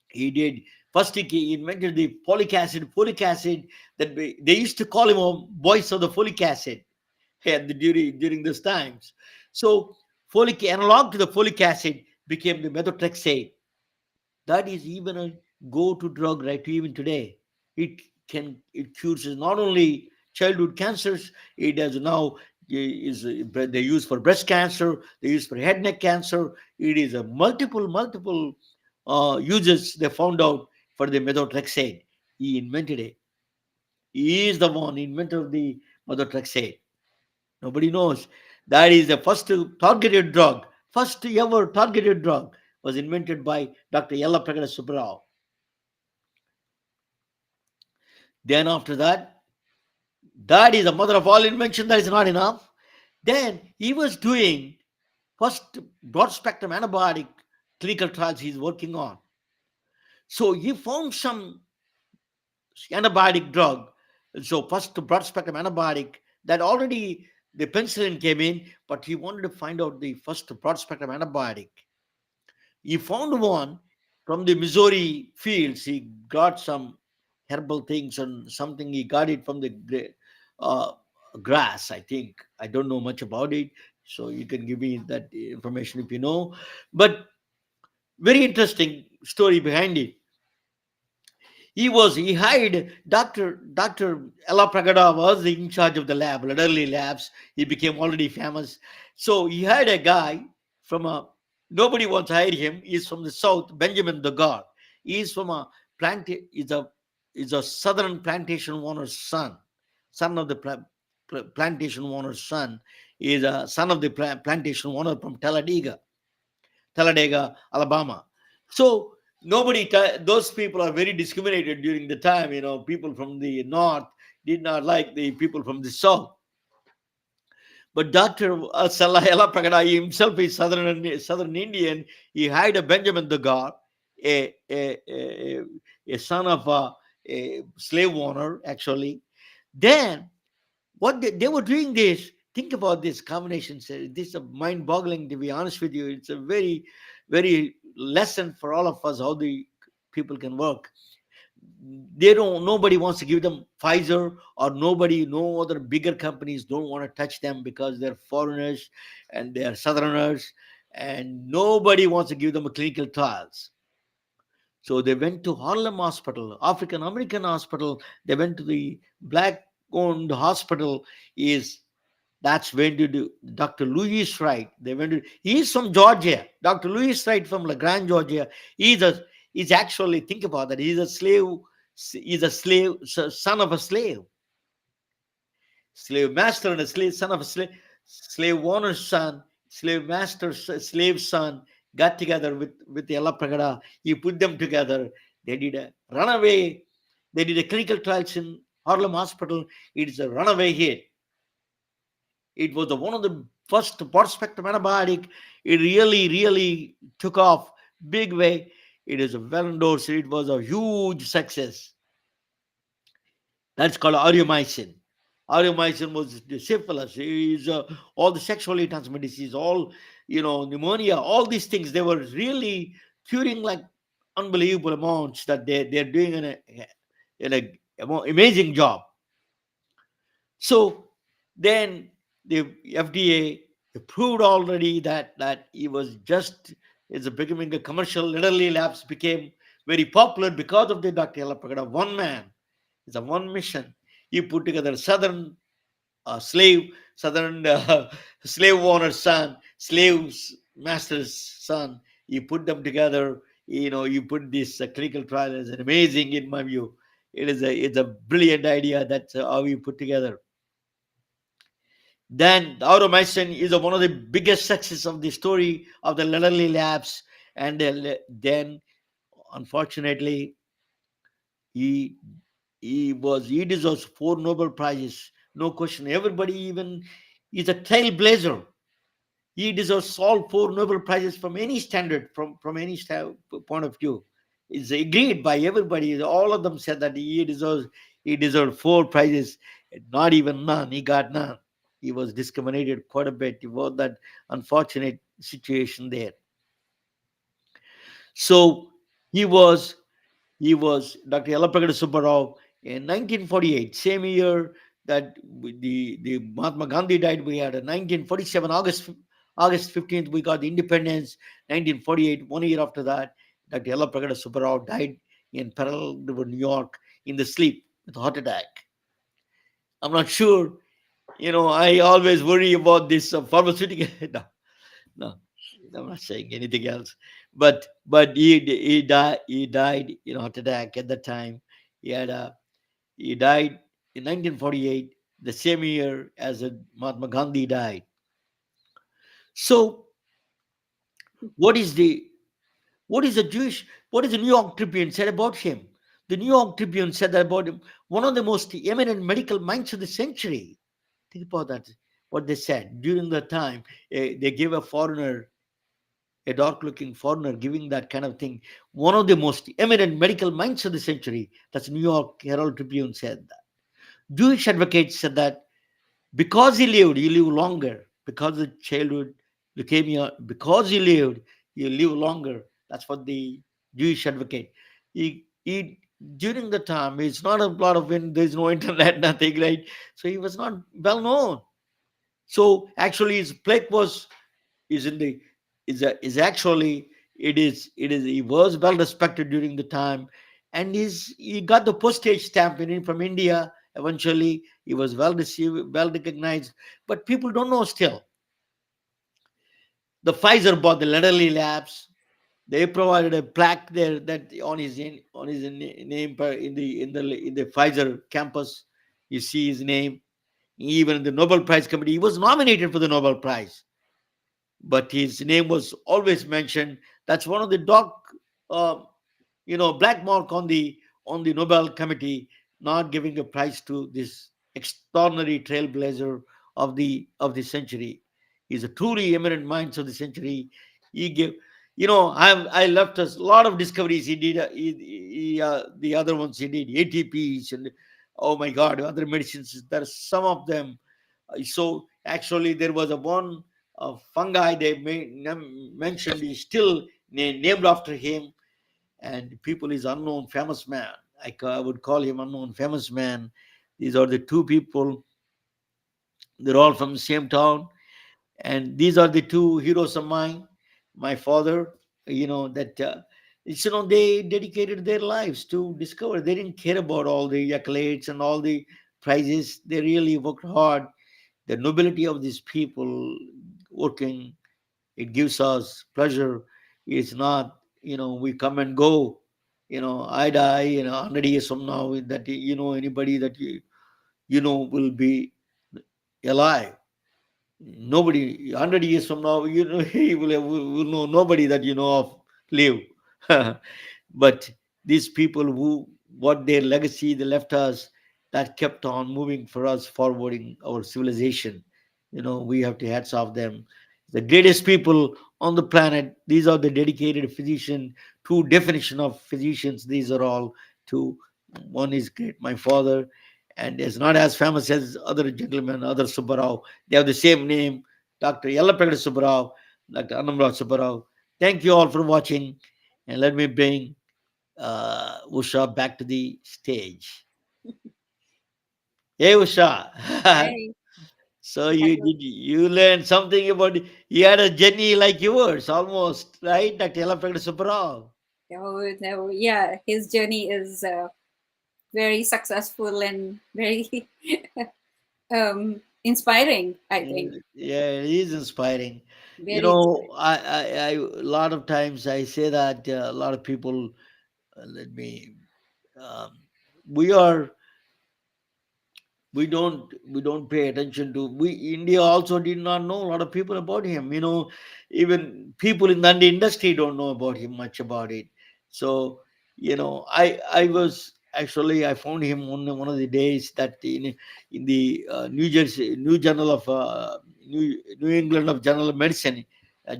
He did. First, he invented the folic acid. Folic acid, that they used to call him a voice of the folic acid during those times. So, analog to the folic acid, became the methotrexate. That is even a go-to drug right even today. It cures not only childhood cancers. It has now is they use for breast cancer. They use for head neck cancer. It is a multiple uses they found out for the methotrexate. He invented it. He is the one inventor of the methotrexate. Nobody knows. That is the first targeted drug. First ever targeted drug was invented by Dr. Yella Pragada Subbarao. Then after that, that is the mother of all invention. That is not enough. Then he was doing first broad spectrum antibiotic clinical trials he's working on. So he found some antibiotic drug. So first broad spectrum antibiotic that already the penicillin came in, but he wanted to find out the first broad spectrum antibiotic. He found one from the Missouri fields. He got some herbal things and something. He got it from the uh, grass, I think. I don't know much about it, so you can give me that information if you know. But very interesting story behind it. He hired Dr. Ella Pragada was in charge of the lab, Ladderley Labs. He became already famous. So he hired a guy from a nobody wants to hire him. He's from the south, Benjamin the God. He's from a plant is a southern plantation owner's son. Son of the plantation owner's son is a son of the plantation owner from Talladega, Alabama. So those people are very discriminated during the time. People from the north did not like the people from the south. But Dr. Salah Pragada himself is southern Indian. He hired a Benjamin the God, a son of a slave owner, actually. Then what they were doing this. Think about this combination. This is mind-boggling, to be honest with you. It's a very lesson for all of us how the people can work. Nobody wants to give them Pfizer, or no other bigger companies don't want to touch them because they're foreigners and they're southerners, and nobody wants to give them a clinical trials. So they went to Harlem Hospital, African American hospital. They went to the black owned hospital. Is That's when to do Dr. Louis Wright. He's from Georgia. Dr. Louis Wright from LaGrange, Georgia. He's actually, think about that. He's a slave, son of a slave master and a son of a slave owner's son, slave master, slave son got together with the Allah Pragada. He put them together. They did a runaway. They did a clinical trials in Harlem Hospital. It is a runaway hit. It was one of the first broad spectrum antibiotic. It really took off big way. It is a well endorsed. It was a huge success. That's called aureomycin. Aureomycin was the syphilis. Is all the sexually transmitted disease, all pneumonia, all these things. They were really curing like unbelievable amounts. That they're doing in a amazing job. So then the FDA approved already that it was just is becoming a commercial. Literally, labs became very popular because of the Dr. Yellapagada. One man, it's a one mission. He put together southern slave owner's son, slave's master's son. You put them together. You put this clinical trial as an amazing, in my view. It's a brilliant idea. That's how you put together. Then the automation is one of the biggest success of the story of the Lederly Labs. And then, unfortunately, he he deserves 4 Nobel Prizes, no question. Everybody even is a trailblazer. He deserves all 4 Nobel Prizes from any standard, from any point of view. It's agreed by everybody. All of them said that he deserved 4 prizes, not even none. He got none. He was discriminated quite a bit. He was that unfortunate situation there. So he was Dr. Yellapagada Subbarao in 1948, same year that the Mahatma Gandhi died. We had a 1947 August 15th, we got the independence. 1948, 1 year after that, Dr. Yellaprakada Subbarao died in Pearl River, New York, in the sleep with a heart attack. I'm not sure. I always worry about this pharmaceutical. No, no, I'm not saying anything else. But he died in a heart attack at that time. He died in 1948, the same year as Mahatma Gandhi died. So what is the what is the Jewish what is the New York Tribune said about him? The New York Tribune said that about him, one of the most eminent medical minds of the century. Think about that. What they said during the time, they gave a foreigner, a dark-looking foreigner, giving that kind of thing. One of the most eminent medical minds of the century. That's New York Herald Tribune said that. Jewish advocates said that because he lived longer. Because of childhood leukemia, because he lived longer. That's what the Jewish advocate. He during the time, it's not a lot of when there's no internet, nothing, right? So he was not well known. So actually, his plaque was is in the is actually it is he was well respected during the time, and he got the postage stamp from India. Eventually, he was well received, well recognized, but people don't know still. The Pfizer bought the Lederly Labs. They provided a plaque there that on his name in the Pfizer campus. You see his name. Even the Nobel Prize Committee, he was nominated for the Nobel Prize, but his name was always mentioned. That's one of the uh, black mark on the Nobel Committee, not giving a prize to this extraordinary trailblazer of the century. He's a truly eminent minds of the century. He gave, I left us a lot of discoveries he did. The other ones he did ATPs and, oh my God, other medicines. There are some of them. So actually, there was a one fungi they mentioned is still named after him, and people is unknown famous man. I would call him unknown famous man. These are the two people. They're all from the same town, and these are the two heroes of mine. My father, that they dedicated their lives to discover. They didn't care about all the accolades and all the prizes. They really worked hard. The nobility of these people working, it gives us pleasure. It's not, we come and go. I die, 100 years from now, that, anybody that will be alive. Nobody, 100 years from now, you will know nobody that you know of live. But these people who, what their legacy they left us, that kept on moving for us, forwarding our civilization. We have to hats off them. The greatest people on the planet. These are the dedicated physician. Two definition of physicians. These are all two. One is great, my father, and is not as famous as other gentlemen, other Subbarao. They have the same name, Dr. Yellaprakada Subbarao, Dr. Annamrao Subbarao. Thank you all for watching, and let me bring Usha back to the stage. Hey, Usha. Hey, So you learned something about, you had a journey like yours almost, right, Dr. Yellaprakada Subbarao? oh, no, yeah, his journey is very successful and very inspiring, I think. Yeah, it is inspiring. Very inspiring. A lot of times I say that a lot of people, let me, um, we are we don't pay attention to, we India also did not know a lot of people about him. Even people in the industry don't know about him much about it. So I was actually, I found him on one of the days that in the New Jersey New Journal of New England of Journal of Medicine,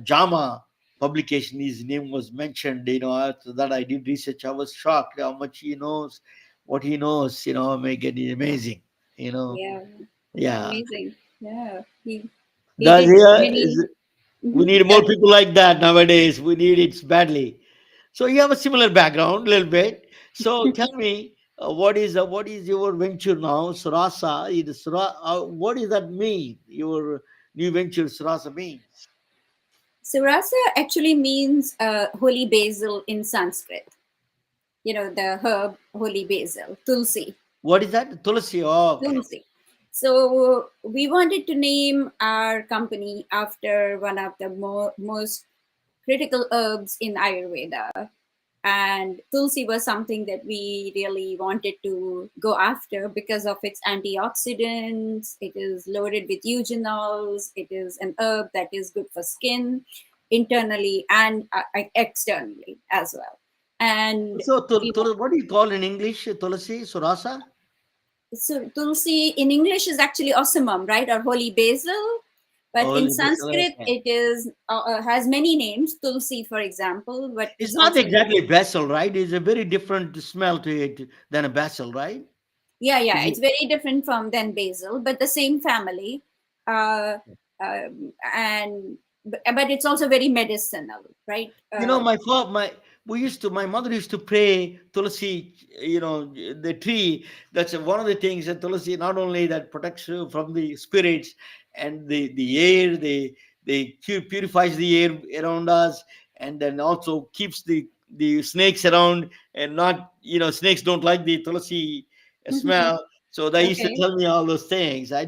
JAMA publication, his name was mentioned. After that I did research. I was shocked how much he knows, what he knows. Make it amazing. you know Yeah, yeah. amazing. Yeah, he Does did yeah many. we Mhm. need Yeah, more people like that nowadays. We need it badly. So you have a similar background a little bit. So tell me, what is your venture now, Surasa? What does that mean, your new venture Surasa means? Surasa actually means holy basil in Sanskrit. You know, the herb holy basil, tulsi. What is that? Tulsi. Oh, okay. Tulsi. So we wanted to name our company after one of the most critical herbs in Ayurveda. And Tulsi was something that we really wanted to go after because of its antioxidants. It is loaded with eugenol. It is an herb that is good for skin internally and externally as well. And So, we what do you call in English? Tulsi, Surasa? so Tulsi in English is actually osmum, right, or holy basil. But in Holy basil. Sanskrit, Okay. it is has many names. Tulsi, for example, but It's it's not also exactly basil, right? It's a very different smell to it than a basil, right? yeah, Is it? it's very different from than basil, but the same family. Uh, and but it's also very medicinal, right? My mother used to pray tulsi, the tree. That's one of the things that tulsi not only that protects you from the spirits and the air, they purifies the air around us, and then also keeps the snakes around, and not, snakes don't like the tulsi smell. So they used to Okay. tell me all those things. I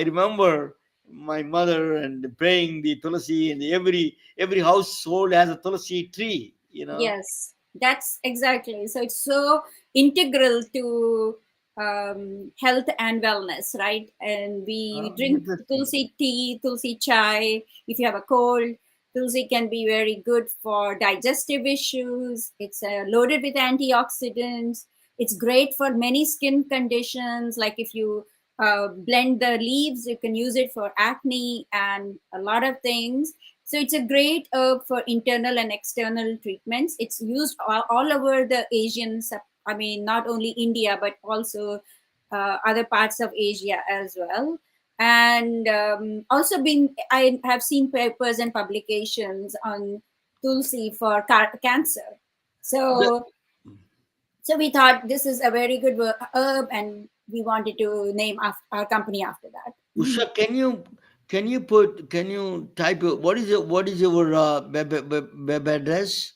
remember my mother and praying the tulsi, and every household has a tulsi tree. Yes, that's exactly. So it's so integral to health and wellness, right? And we drink Interesting. tulsi tea, tulsi chai. If you have a cold, tulsi can be very good for digestive issues. It's loaded with antioxidants. It's great for many skin conditions. Like if you blend the leaves, you can use it for acne and a lot of things. So it's a great herb for internal and external treatments. It's used all over the I mean, not only India, but also other parts of Asia as well. And also I have seen papers and publications on Tulsi for cancer. The- So, so we thought this is a very good herb and we wanted to name our company after that. Usha, can you type what is your web address?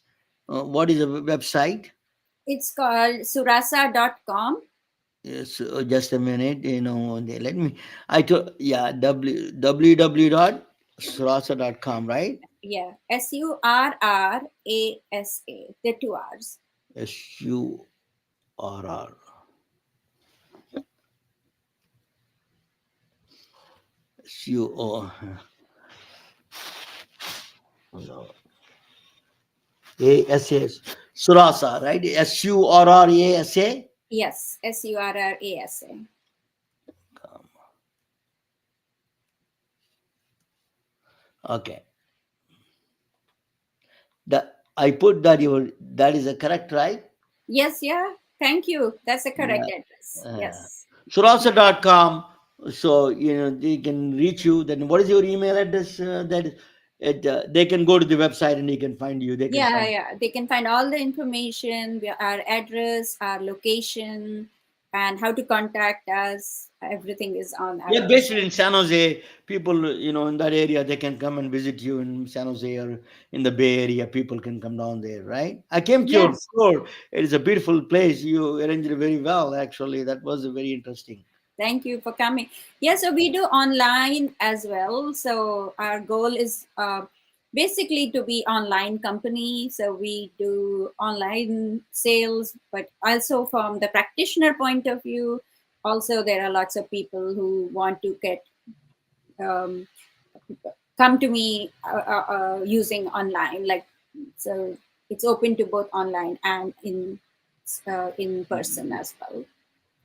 What is the website? It's called surasa.com. Yes, just a minute. Let me. I told, yeah, www dot surasa.com, right? Yeah, Surrasa, the two R's. SURR. SUO. ASA. Surasa, right? SURRASA. Yes, Surrasa. Okay. I put that is a correct, right? Yes, yeah. Thank you. That's the Yeah. correct address. Uh, Yes. Surasa.com. So, they can reach you. Then what is your email address? They can go to the website and they can find you. They can Yeah, find. yeah. They can find all the information, our address, our location, and how to contact us. Everything is on our We are based website. in San Jose. People, in that area, they can come and visit you in San Jose or in the Bay Area. People can come down there, right? I came to your Yes. store. It is a beautiful place. You arranged it very well, actually. That was very interesting. Thank you for coming. Yeah, so we do online as well. So our goal is basically to be online company. So we do online sales, but also from the practitioner point of view, also there are lots of people who want to get um, come to me using online. Like so, it's open to both online and in person as well.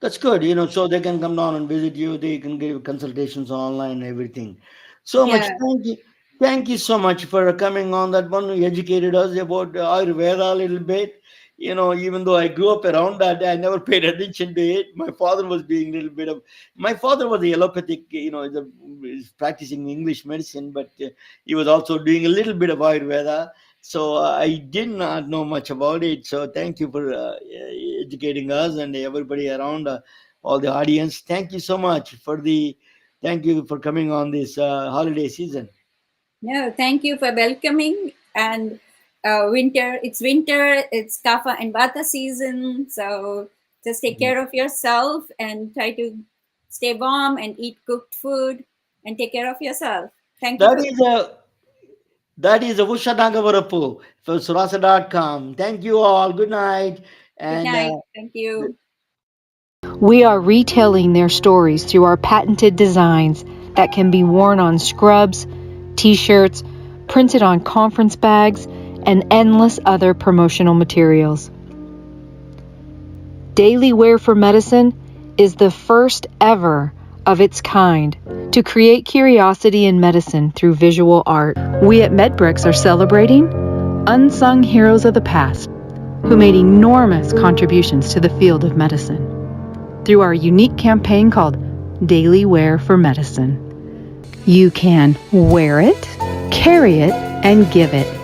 That's good, so they can come down and visit you. They can give consultations online and everything. So much. Yeah. Thank you so much for coming on that one. You educated us about Ayurveda a little bit. Even though I grew up around that, I never paid attention to it. My father was doing a little bit of. My father was a allopathic, is practicing English medicine, but he was also doing a little bit of Ayurveda. So I did not know much about it. So thank you for educating us and everybody around, all the audience. Thank you so much Thank you for coming on this holiday season. No, thank you for welcoming. And winter, it's Kapha and Vata season. So just take care of yourself and try to stay warm and eat cooked food and take care of yourself. Thank you That for is a that is a Usha Nagvarapu for Surasa.com. Thank you all. Good night. good And night. Thank you. We are retelling their stories through our patented designs that can be worn on scrubs, t-shirts, printed on conference bags, and endless other promotional materials. Daily Wear for Medicine is the first ever of its kind to create curiosity in medicine through visual art. We at MedBricks are celebrating unsung heroes of the past who made enormous contributions to the field of medicine through our unique campaign called Daily Wear for Medicine. You can wear it, carry it, and give it